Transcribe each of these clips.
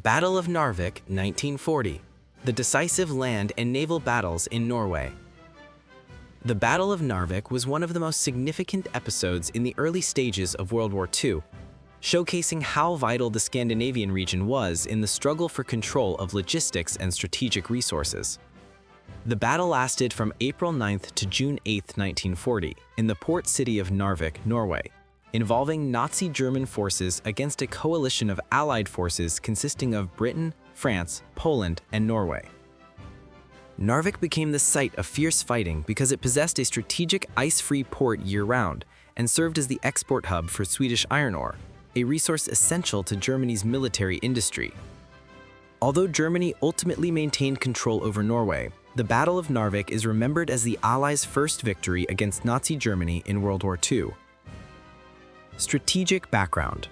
Battle of Narvik, 1940. The decisive land and naval battles in Norway. The Battle of Narvik was one of the most significant episodes in the early stages of World War II, showcasing how vital the Scandinavian region was in the struggle for control of logistics and strategic resources. The battle lasted from April 9th to June 8th, 1940, in the port city of Narvik, Norway, involving Nazi German forces against a coalition of Allied forces consisting of Britain, France, Poland, and Norway. Narvik became the site of fierce fighting because it possessed a strategic ice-free port year-round and served as the export hub for Swedish iron ore, a resource essential to Germany's military industry. Although Germany ultimately maintained control over Norway, the Battle of Narvik is remembered as the Allies' first victory against Nazi Germany in World War II. Strategic background.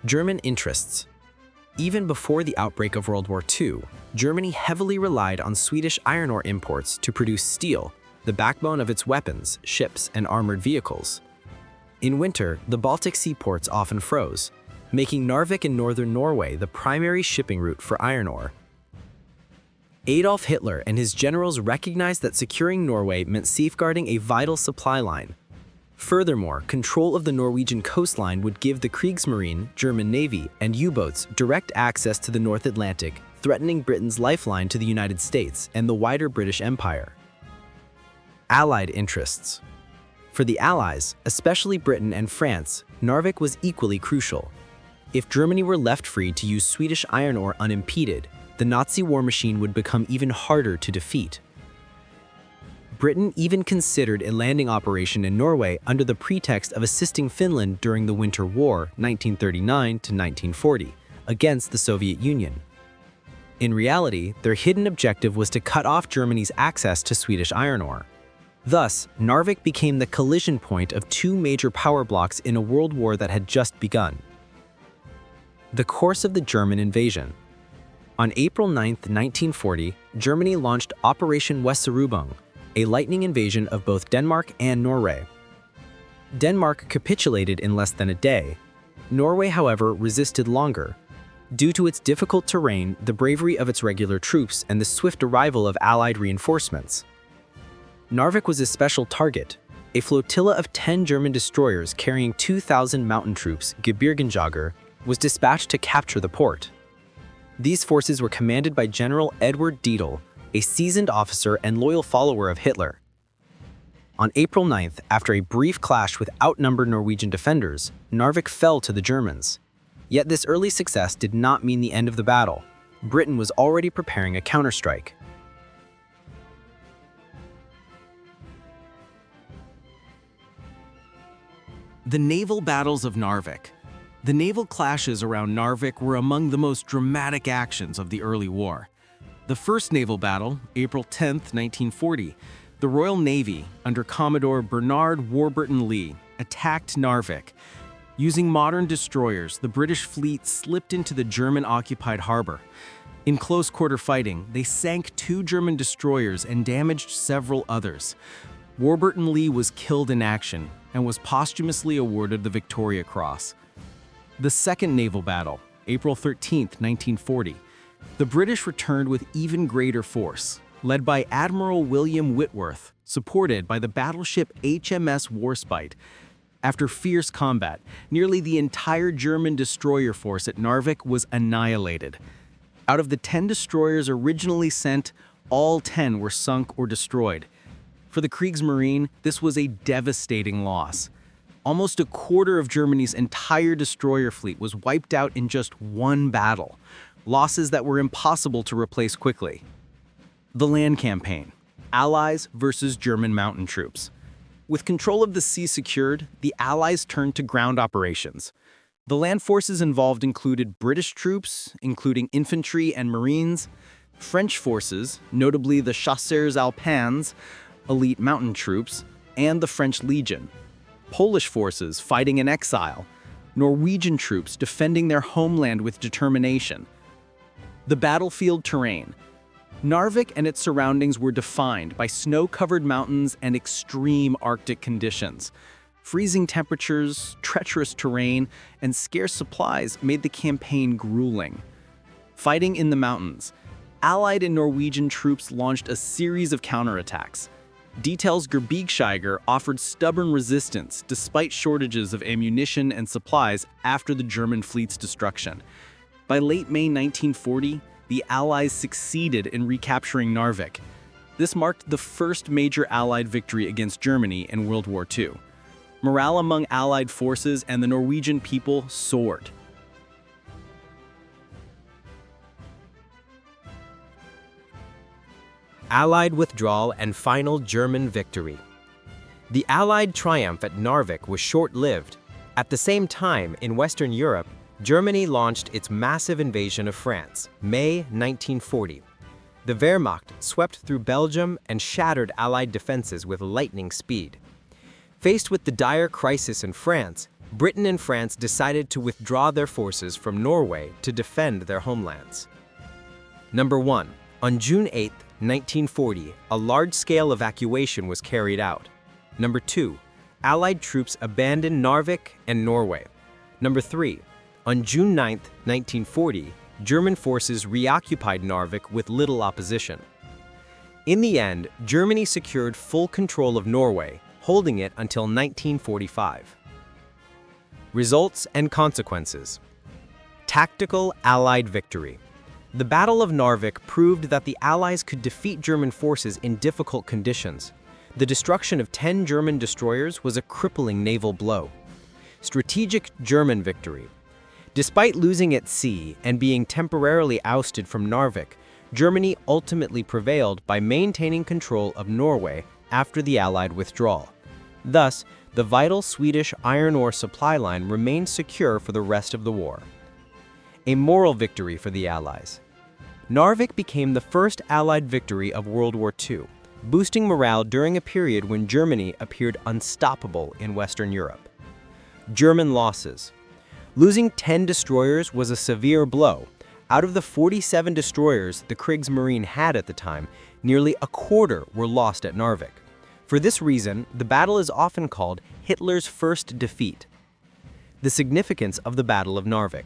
German interests. Even before the outbreak of World War II, Germany heavily relied on Swedish iron ore imports to produce steel, the backbone of its weapons, ships, and armored vehicles. In winter, the Baltic Sea ports often froze, making Narvik in northern Norway the primary shipping route for iron ore. Adolf Hitler and his generals recognized that securing Norway meant safeguarding a vital supply line. Furthermore, control of the Norwegian coastline would give the Kriegsmarine, German Navy, and U-boats direct access to the North Atlantic, threatening Britain's lifeline to the United States and the wider British Empire. Allied interests. For the Allies, especially Britain and France, Narvik was equally crucial. If Germany were left free to use Swedish iron ore unimpeded, the Nazi war machine would become even harder to defeat. Britain even considered a landing operation in Norway under the pretext of assisting Finland during the Winter War, 1939 to 1940, against the Soviet Union. In reality, their hidden objective was to cut off Germany's access to Swedish iron ore. Thus, Narvik became the collision point of two major power blocks in a world war that had just begun. The course of the German invasion. On April 9, 1940, Germany launched Operation Weserübung, a lightning invasion of both Denmark and Norway. Denmark capitulated in less than a day. Norway, however, resisted longer. Due to its difficult terrain, the bravery of its regular troops, and the swift arrival of Allied reinforcements. Narvik was a special target. A flotilla of 10 German destroyers carrying 2,000 mountain troops, Gebirgsjäger, was dispatched to capture the port. These forces were commanded by General Edward Dietl, a seasoned officer and loyal follower of Hitler. On April 9th, after a brief clash with outnumbered Norwegian defenders, Narvik fell to the Germans. Yet this early success did not mean the end of the battle. Britain was already preparing a counterstrike. The naval battles of Narvik. The naval clashes around Narvik were among the most dramatic actions of the early war. The first naval battle, April 10, 1940, the Royal Navy, under Commodore Bernard Warburton Lee, attacked Narvik. Using modern destroyers, the British fleet slipped into the German-occupied harbor. In close-quarter fighting, they sank 2 German destroyers and damaged several others. Warburton Lee was killed in action and was posthumously awarded the Victoria Cross. The second naval battle, April 13, 1940, the British returned with even greater force, led by Admiral William Whitworth, supported by the battleship HMS Warspite. After fierce combat, nearly the entire German destroyer force at Narvik was annihilated. Out of the 10 destroyers originally sent, all 10 were sunk or destroyed. For the Kriegsmarine, this was a devastating loss. Almost a quarter of Germany's entire destroyer fleet was wiped out in just one battle, losses that were impossible to replace quickly. The land campaign, Allies versus German mountain troops. With control of the sea secured, the Allies turned to ground operations. The land forces involved included British troops, including infantry and Marines, French forces, notably the Chasseurs Alpins, elite mountain troops, and the French Legion. Polish forces fighting in exile, Norwegian troops defending their homeland with determination. The battlefield terrain. Narvik and its surroundings were defined by snow-covered mountains and extreme Arctic conditions. Freezing temperatures, treacherous terrain, and scarce supplies made the campaign grueling. Fighting in the mountains, Allied and Norwegian troops launched a series of counterattacks. Detail's Gebirgsjäger offered stubborn resistance despite shortages of ammunition and supplies after the German fleet's destruction. By late May 1940, the Allies succeeded in recapturing Narvik. This marked the first major Allied victory against Germany in World War II. Morale among Allied forces and the Norwegian people soared. Allied withdrawal and final German victory. The Allied triumph at Narvik was short-lived. At the same time, in Western Europe, Germany launched its massive invasion of France, May 1940. The Wehrmacht swept through Belgium and shattered Allied defenses with lightning speed. Faced with the dire crisis in France, Britain and France decided to withdraw their forces from Norway to defend their homelands. Number 1. On June 8, 1940, a large-scale evacuation was carried out. Number 2. Allied troops abandoned Narvik and Norway. Number 3. On June 9, 1940, German forces reoccupied Narvik with little opposition. In the end, Germany secured full control of Norway, holding it until 1945. Results and consequences. Tactical Allied victory. The Battle of Narvik proved that the Allies could defeat German forces in difficult conditions. The destruction of 10 German destroyers was a crippling naval blow. Strategic German victory. Despite losing at sea and being temporarily ousted from Narvik, Germany ultimately prevailed by maintaining control of Norway after the Allied withdrawal. Thus, the vital Swedish iron ore supply line remained secure for the rest of the war. A moral victory for the Allies. Narvik became the first Allied victory of World War II, boosting morale during a period when Germany appeared unstoppable in Western Europe. German losses. Losing 10 destroyers was a severe blow. Out of the 47 destroyers the Kriegsmarine had at the time, nearly a quarter were lost at Narvik. For this reason, the battle is often called Hitler's first defeat. The significance of the Battle of Narvik.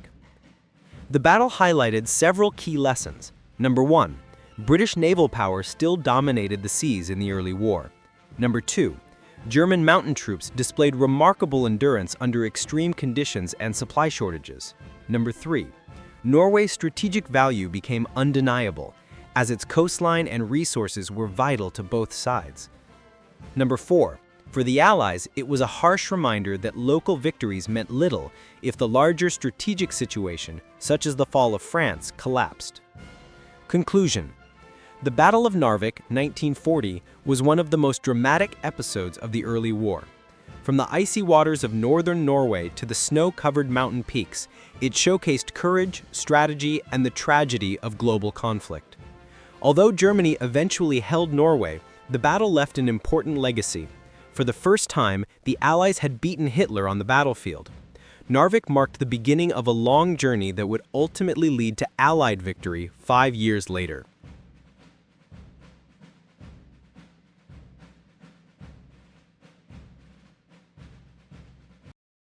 The battle highlighted several key lessons. Number 1. British naval power still dominated the seas in the early war. Number 2. German mountain troops displayed remarkable endurance under extreme conditions and supply shortages. Number 3. Norway's strategic value became undeniable, as its coastline and resources were vital to both sides. Number 4. For the Allies, it was a harsh reminder that local victories meant little if the larger strategic situation, such as the fall of France, collapsed. Conclusion. The Battle of Narvik, 1940, was one of the most dramatic episodes of the early war. From the icy waters of northern Norway to the snow-covered mountain peaks, it showcased courage, strategy, and the tragedy of global conflict. Although Germany eventually held Norway, the battle left an important legacy. For the first time, the Allies had beaten Hitler on the battlefield. Narvik marked the beginning of a long journey that would ultimately lead to Allied victory 5 years later.